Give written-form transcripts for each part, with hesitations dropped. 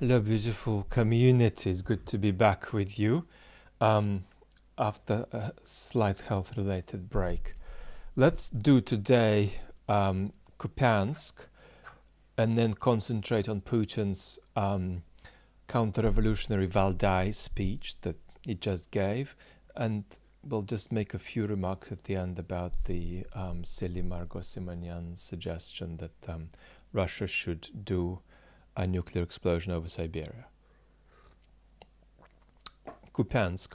Hello, beautiful community. It's good to be back with you um, after a slight health-related break. Let's do today Kupiansk and then concentrate on Putin's counter-revolutionary Valdai speech that he just gave, and we'll just make a few remarks at the end about the silly Margot Simonyan suggestion that Russia should do a nuclear explosion over Siberia. Kupiansk.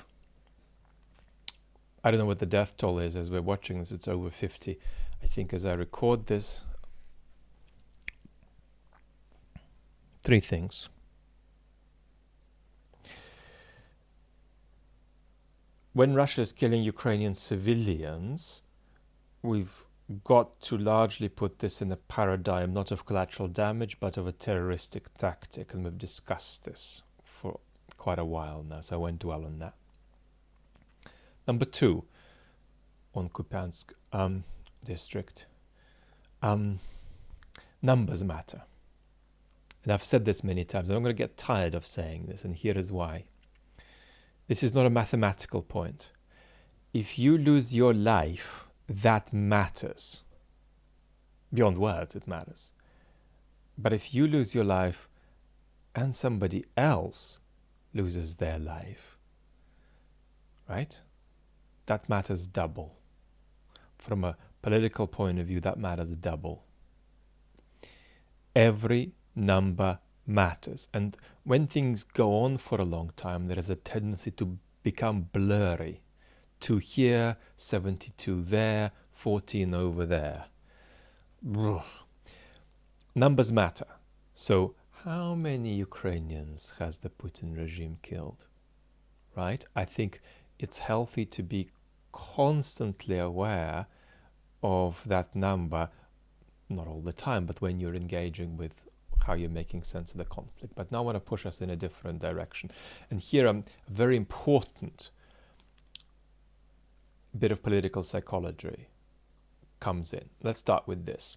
I don't know what the death toll is as we're watching this. It's over 50. I think as I record this. 3 things. When Russia is killing Ukrainian civilians, we've got to largely put this in a paradigm not of collateral damage but of a terroristic tactic, and we've discussed this for quite a while now, so I won't dwell on that. Number 2, on Kupiansk district, numbers matter. And I've said this many times, and I'm going to get tired of saying this, and here is why. This is not a mathematical point. If you lose your life, that matters. Beyond words, it matters. But if you lose your life and somebody else loses their life, right? That matters double. From a political point of view, that matters double. Every number matters. And when things go on for a long time, there is a tendency to become blurry. 2 here, 72 there, 14 over there. Numbers matter. So how many Ukrainians has the Putin regime killed? Right? I think it's healthy to be constantly aware of that number, not all the time, but when you're engaging with how you're making sense of the conflict. But now I want to push us in a different direction. And here a very important bit of political psychology comes in. Let's start with this.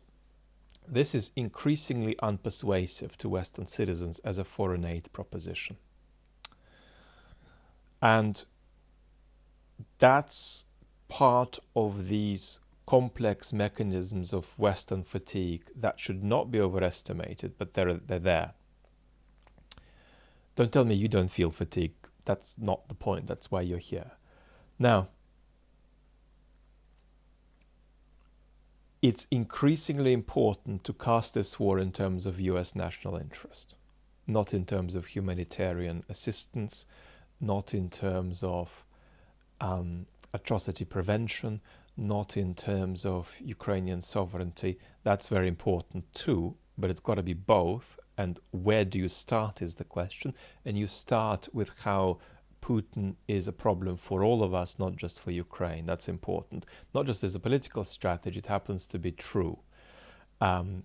This is increasingly unpersuasive to Western citizens as a foreign aid proposition. And that's part of these complex mechanisms of Western fatigue that should not be overestimated, but they're there. Don't tell me you don't feel fatigue. That's not the point. That's why you're here. Now, it's increasingly important to cast this war in terms of US national interest, not in terms of humanitarian assistance, not in terms of atrocity prevention, not in terms of Ukrainian sovereignty. That's very important too, but it's got to be both. And where do you start is the question. And you start with how Putin is a problem for all of us, not just for Ukraine. That's important. Not just as a political strategy, it happens to be true. In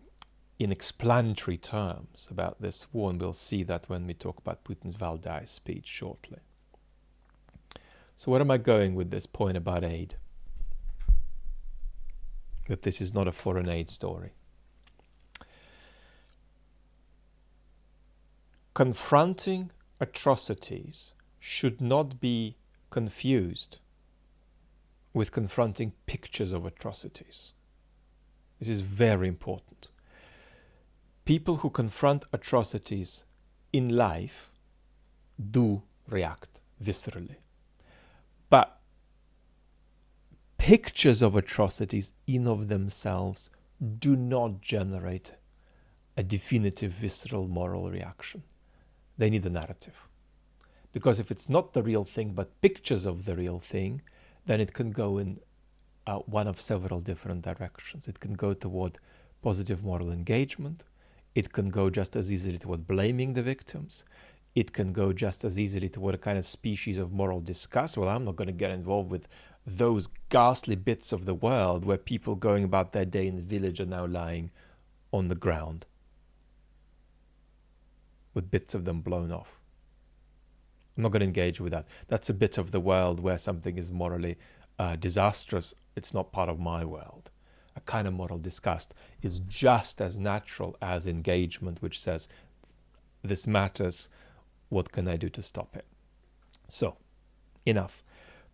explanatory terms about this war, and we'll see that when we talk about Putin's Valdai speech shortly. So where am I going with this point about aid? That this is not a foreign aid story. Confronting atrocities should not be confused with confronting pictures of atrocities. This is very important. People who confront atrocities in life do react viscerally. But pictures of atrocities in of themselves do not generate a definitive visceral moral reaction. They need a narrative. Because if it's not the real thing, but pictures of the real thing, then it can go in one of several different directions. It can go toward positive moral engagement. It can go just as easily toward blaming the victims. It can go just as easily toward a kind of species of moral disgust. Well, I'm not going to get involved with those ghastly bits of the world where people going about their day in the village are now lying on the ground with bits of them blown off. I'm not going to engage with that. That's a bit of the world where something is morally disastrous. It's not part of my world. A kind of moral disgust is just as natural as engagement, which says, this matters. What can I do to stop it? So, enough.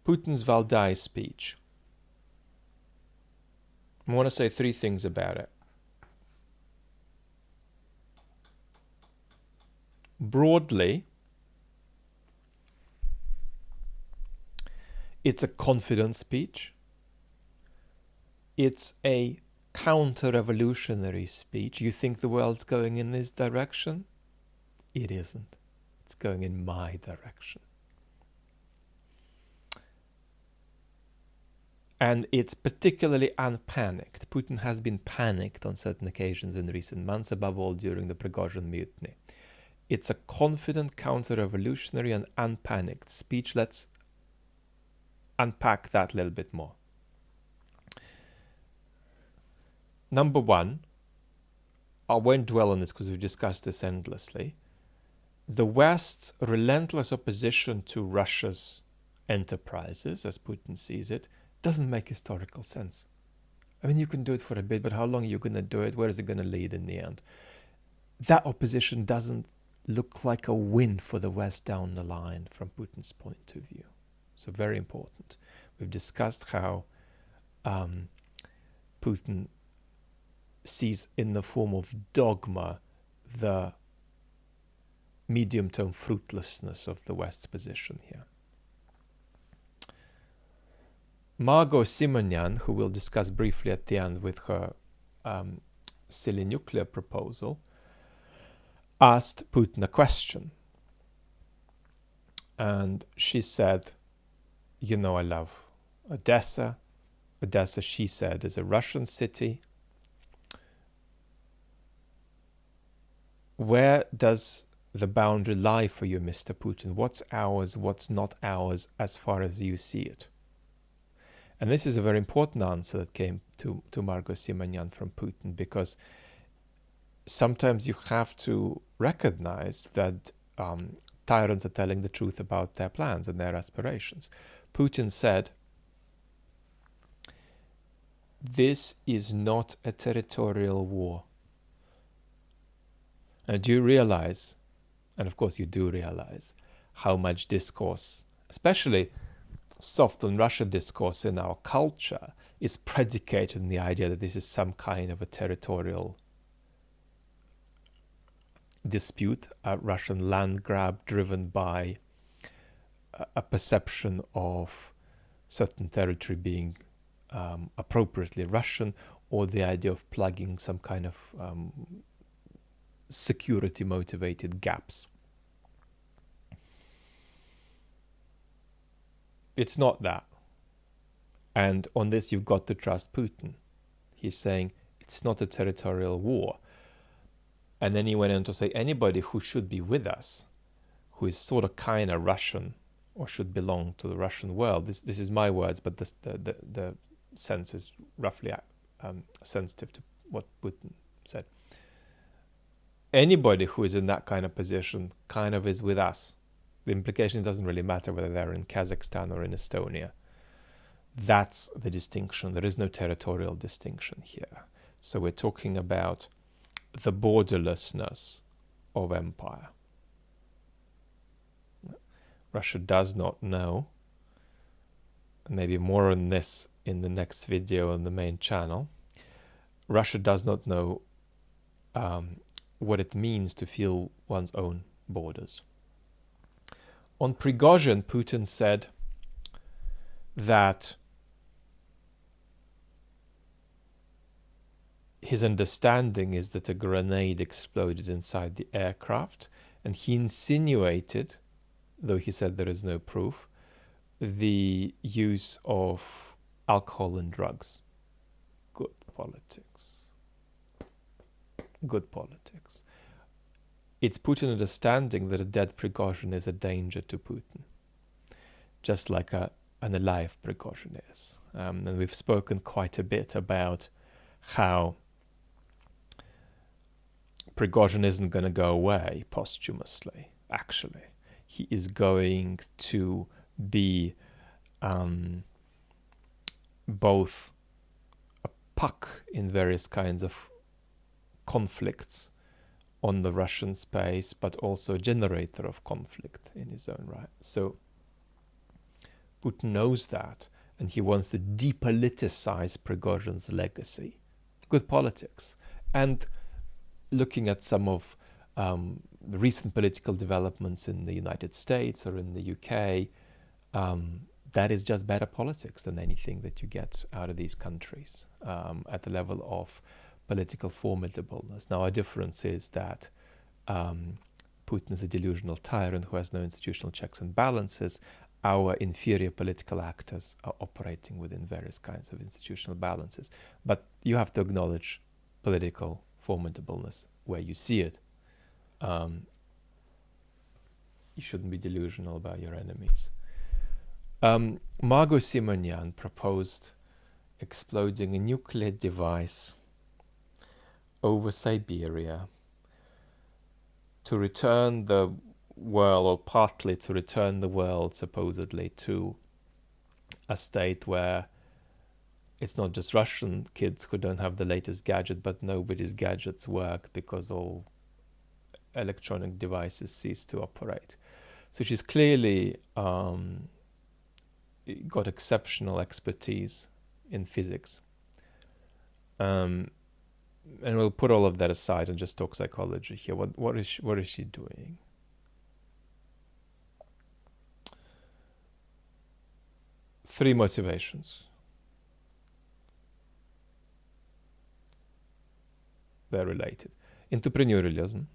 Putin's Valdai speech. I want to say 3 things about it. Broadly, it's a confident speech. It's a counter-revolutionary speech. You think the world's going in this direction? It isn't. It's going in my direction. And it's particularly unpanicked. Putin has been panicked on certain occasions in recent months, above all during the Prigozhin mutiny. It's a confident, counter-revolutionary and unpanicked speech. Let's unpack that a little bit more. Number 1, I won't dwell on this because we've discussed this endlessly. The West's relentless opposition to Russia's enterprises, as Putin sees it, doesn't make historical sense. I mean, you can do it for a bit, but how long are you going to do it? Where is it going to lead in the end? That opposition doesn't look like a win for the West down the line from Putin's point of view. So very important. We've discussed how Putin sees in the form of dogma the medium-term fruitlessness of the West's position here. Margot Simonyan, who we'll discuss briefly at the end with her silly nuclear proposal, asked Putin a question. And she said, you know, I love Odessa. Odessa, she said, is a Russian city. Where does the boundary lie for you, Mr. Putin? What's ours, what's not ours, as far as you see it? And this is a very important answer that came to Margot Simonyan from Putin, because sometimes you have to recognize that tyrants are telling the truth about their plans and their aspirations. Putin said, this is not a territorial war. And do you realize, and of course you do realize, how much discourse, especially soft on Russia discourse in our culture, is predicated on the idea that this is some kind of a territorial dispute, a Russian land grab driven by a perception of certain territory being appropriately Russian, or the idea of plugging some kind of security motivated gaps. It's not that. And on this you've got to trust Putin. He's saying it's not a territorial war. And then he went on to say anybody who should be with us, who is sort of kind of Russian or should belong to the Russian world, this is my words, but the sense is roughly sensitive to what Putin said. Anybody who is in that kind of position kind of is with us. The implications doesn't really matter whether they're in Kazakhstan or in Estonia. That's the distinction. There is no territorial distinction here. So we're talking about the borderlessness of empire. Russia does not know, maybe more on this in the next video on the main channel. Russia does not know what it means to feel one's own borders. On Prigozhin, Putin said that his understanding is that a grenade exploded inside the aircraft, and he insinuated, though he said there is no proof, the use of alcohol and drugs. Good politics. Good politics. It's Putin's understanding that a dead Prigozhin is a danger to Putin, just like an alive Prigozhin is. And we've spoken quite a bit about how Prigozhin isn't going to go away posthumously, actually. He is going to be both a puck in various kinds of conflicts on the Russian space, but also a generator of conflict in his own right. So Putin knows that, and he wants to depoliticize Prigozhin's legacy. Good politics. And looking at some of the recent political developments in the United States or in the UK, that is just better politics than anything that you get out of these countries at the level of political formidableness. Now, our difference is that Putin is a delusional tyrant who has no institutional checks and balances. Our inferior political actors are operating within various kinds of institutional balances. But you have to acknowledge political formidableness where you see it. You shouldn't be delusional about your enemies. Margot Simonyan proposed exploding a nuclear device over Siberia to return the world, or partly to return the world, supposedly, to a state where it's not just Russian kids who don't have the latest gadget, but nobody's gadgets work because all electronic devices cease to operate. So she's clearly got exceptional expertise in physics. And we'll put all of that aside and just talk psychology here. What is she doing? Three motivations. They're related. Entrepreneurialism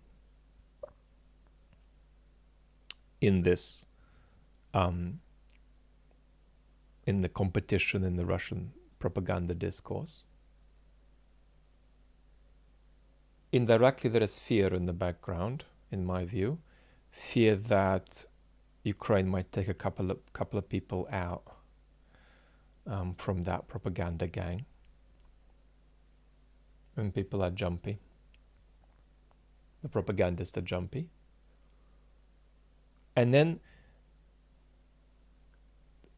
in this, in the competition in the Russian propaganda discourse. Indirectly, there is fear in the background, in my view. Fear that Ukraine might take a couple of people out from that propaganda gang. When people are jumpy, the propagandists are jumpy. And then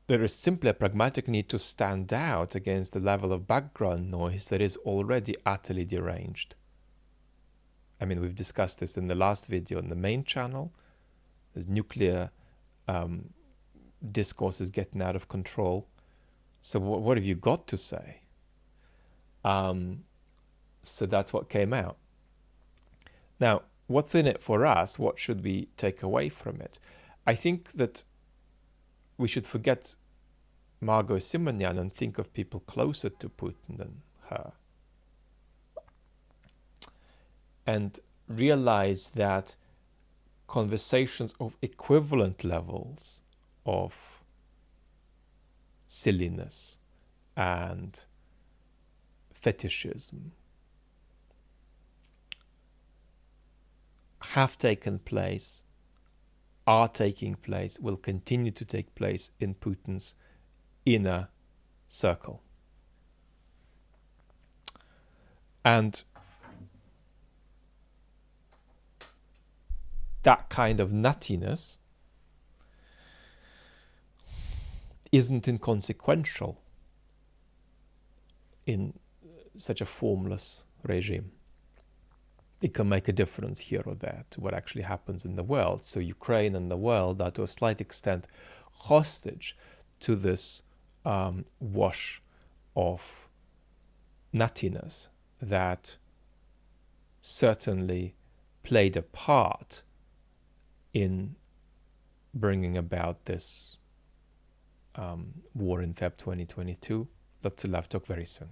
there is simply a pragmatic need to stand out against the level of background noise that is already utterly deranged. I mean, we've discussed this in the last video on the main channel. There's nuclear discourse is getting out of control. So what have you got to say? So that's what came out. Now, what's in it for us? What should we take away from it? I think that we should forget Margot Simonyan and think of people closer to Putin than her. And realize that conversations of equivalent levels of silliness and fetishism have taken place, are taking place, will continue to take place in Putin's inner circle. And that kind of nuttiness isn't inconsequential in such a formless regime. It can make a difference here or there to what actually happens in the world. So Ukraine and the world are to a slight extent hostage to this wash of nuttiness that certainly played a part in bringing about this war in Feb 2022. Lots of love. Talk very soon.